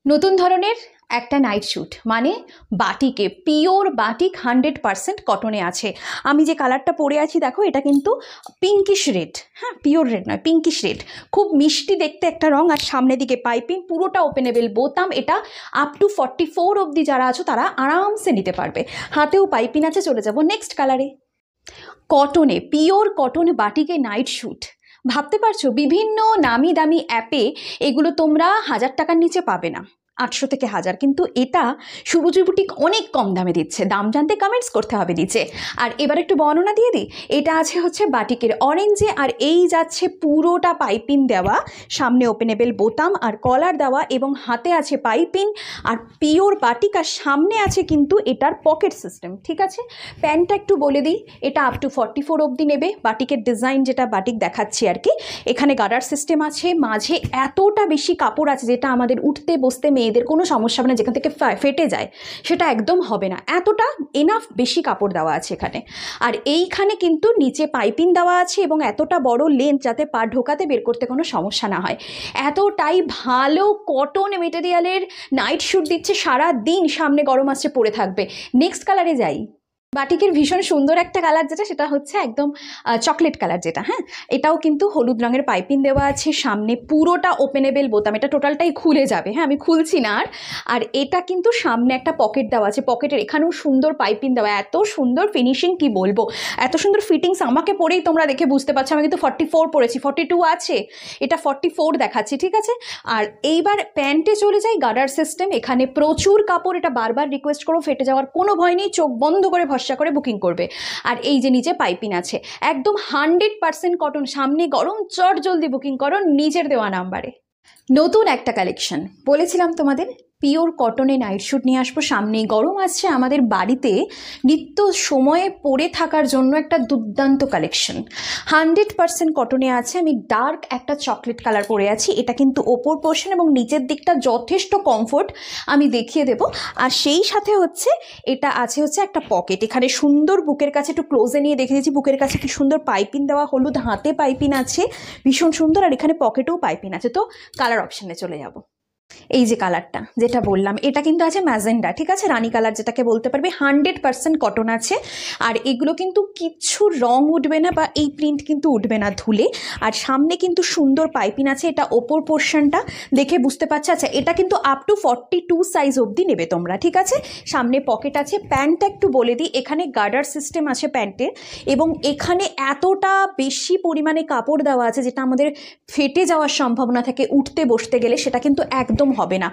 নতুন ধরনের একটা নাইট শ্যুট মানে বাটিকে পিওর বাটিক 100% কটনে আছে। আমি যে কালারটা পরে আছি দেখো, এটা কিন্তু পিঙ্কিশ রেড, হ্যাঁ পিওর রেড নয়, পিঙ্কিশ রেড, খুব মিষ্টি দেখতে একটা রং। আর সামনের দিকে পাইপিং, পুরোটা ওপেনেবল বোতাম। এটা আপ টু 44 অবধি যারা আছো তারা আরামসে নিতে পারবে। হাতেও পাইপিং আছে। চলে যাব নেক্সট কালারে। কটনে, পিওর কটন বাটিকে নাইট শ্যুট। ভাবতে পারছো বিভিন্ন নামি দামি অ্যাপে এগুলো তোমরা 1000 টাকার নিচে পাবে না, 800 থেকে 1000, কিন্তু এটা সুরুচি বুটিক অনেক কম দামে দিচ্ছে। দাম জানতে কমেন্টস করতে হবে নিচে। আর এবার একটু বর্ণনা দিয়ে দিই। এটা আছে হচ্ছে বাটিকের অরেঞ্জে, আর এই যাচ্ছে পুরোটা পাইপিং দেওয়া, সামনে ওপেনেবল বোতাম আর কলার দেওয়া, এবং হাতে আছে পাইপিং আর পিওর বাটিক, আর সামনে আছে কিন্তু এটার পকেট সিস্টেম। ঠিক আছে, প্যান্টটা একটু বলে দিই, এটা আপ টু 44 অবধি নেবে। বাটিকের ডিজাইন যেটা বাটিক দেখাচ্ছি আর কি, এখানে গার্ডার সিস্টেম আছে, মাঝে এতটা বেশি কাপড় আছে যেটা আমাদের উঠতে বসতে মেয়েদের কোনো সমস্যা হবে না, যেখান থেকে ফেটে যায় সেটা একদম হবে না, এতটা এনাফ বেশি কাপড় দেওয়া আছে এখানে। আর এইখানে কিন্তু নিচে পাইপিং দেওয়া আছে এবং এতটা বড় লেন্থ যাতে পা ঢোকাতে বের করতে কোনো সমস্যা না হয়। এতটাই ভালো কটন মেটেরিয়ালের নাইট শ্যুট দিচ্ছে, সারা দিন সামনে গরম আসছে পরে থাকবে। নেক্সট কালারে যাই। বাটিকের ভীষণ সুন্দর একটা কালার যেটা, সেটা হচ্ছে একদম চকলেট কালার যেটা, হ্যাঁ এটাও কিন্তু হলুদ রঙের পাইপিং দেওয়া আছে, সামনে পুরোটা ওপেনেবল বোতাম, এটা টোটালটাই খুলে যাবে, হ্যাঁ আমি খুলছি না। আর এটা কিন্তু সামনে একটা পকেট দেওয়া আছে, পকেটের এখানেও সুন্দর পাইপিং দেওয়া, এত সুন্দর ফিনিশিং কি বলবো, এত সুন্দর ফিটিংস। আমাকে পরেই তোমরা দেখে বুঝতে পারছো আমি কিন্তু 44 পরেছি, 42 আছে, এটা 44 দেখাচ্ছি। ঠিক আছে, আর এইবার প্যান্টে চলে যাই। গার্ডার সিস্টেম, এখানে প্রচুর কাপড়, এটা বারবার রিকোয়েস্ট করো, ফেটে যাওয়ার কোনো ভয় নেই, চোখ বন্ধ করে ভরসা করে বুকিং করবে। আর এই যে নিচে পাইপিং আছে, একদম 100% কটন। সামনে গরম, চট জলদি বুকিং করো নিজের দেওয়া নাম্বারে। নতুন একটা কালেকশন বলেছিলাম তোমাদের, পিওর কটনে নাইট শ্যুট নিয়ে আসবো। সামনেই গরম আসছে, আমাদের বাড়িতে নিত্য সময়ে পরে থাকার জন্য একটা দুর্দান্ত কালেকশন। 100% কটনে আছে। আমি ডার্ক একটা চকলেট কালার পরে আছি, এটা কিন্তু ওপর পোর্শন এবং নিচের দিকটা যথেষ্ট কমফোর্ট, আমি দেখিয়ে দেব। আর সেই সাথে হচ্ছে এটা আছে হচ্ছে একটা পকেট, এখানে সুন্দর বুকের কাছে একটু ক্লোজে নিয়ে দেখে দিয়েছি, বুকের কাছে কি সুন্দর পাইপিং দেওয়া, হলুদ হাতে পাইপিং আছে, ভীষণ সুন্দর। আর এখানে পকেটেও পাইপিং আছে। তো কালার অপশানে চলে যাব। এই যে কালারটা যেটা বললাম, এটা কিন্তু আছে ম্যাজেন্ডা, ঠিক আছে, রানী কালার যেটাকে বলতে পারবে। 100% কটন আছে। আর এগুলো কিন্তু কিচ্ছু রং উঠবে না বা এই প্রিন্ট কিন্তু উঠবে না ধুলে। আর সামনে কিন্তু সুন্দর পাইপিং আছে, এটা ওপর পোর্শনটা দেখে বুঝতে পারছো। আচ্ছা, এটা কিন্তু আপ টু 42 সাইজ অবধি নেবে তোমরা, ঠিক আছে। সামনে পকেট আছে। প্যান্টটা একটু বলে দিই, এখানে গার্ডার সিস্টেম আছে প্যান্টের, এবং এখানে এতটা বেশি পরিমাণে কাপড় দেওয়া আছে যেটা আমাদের ফেটে যাওয়ার সম্ভাবনা থাকে উঠতে বসতে গেলে, সেটা কিন্তু একদম হবে না।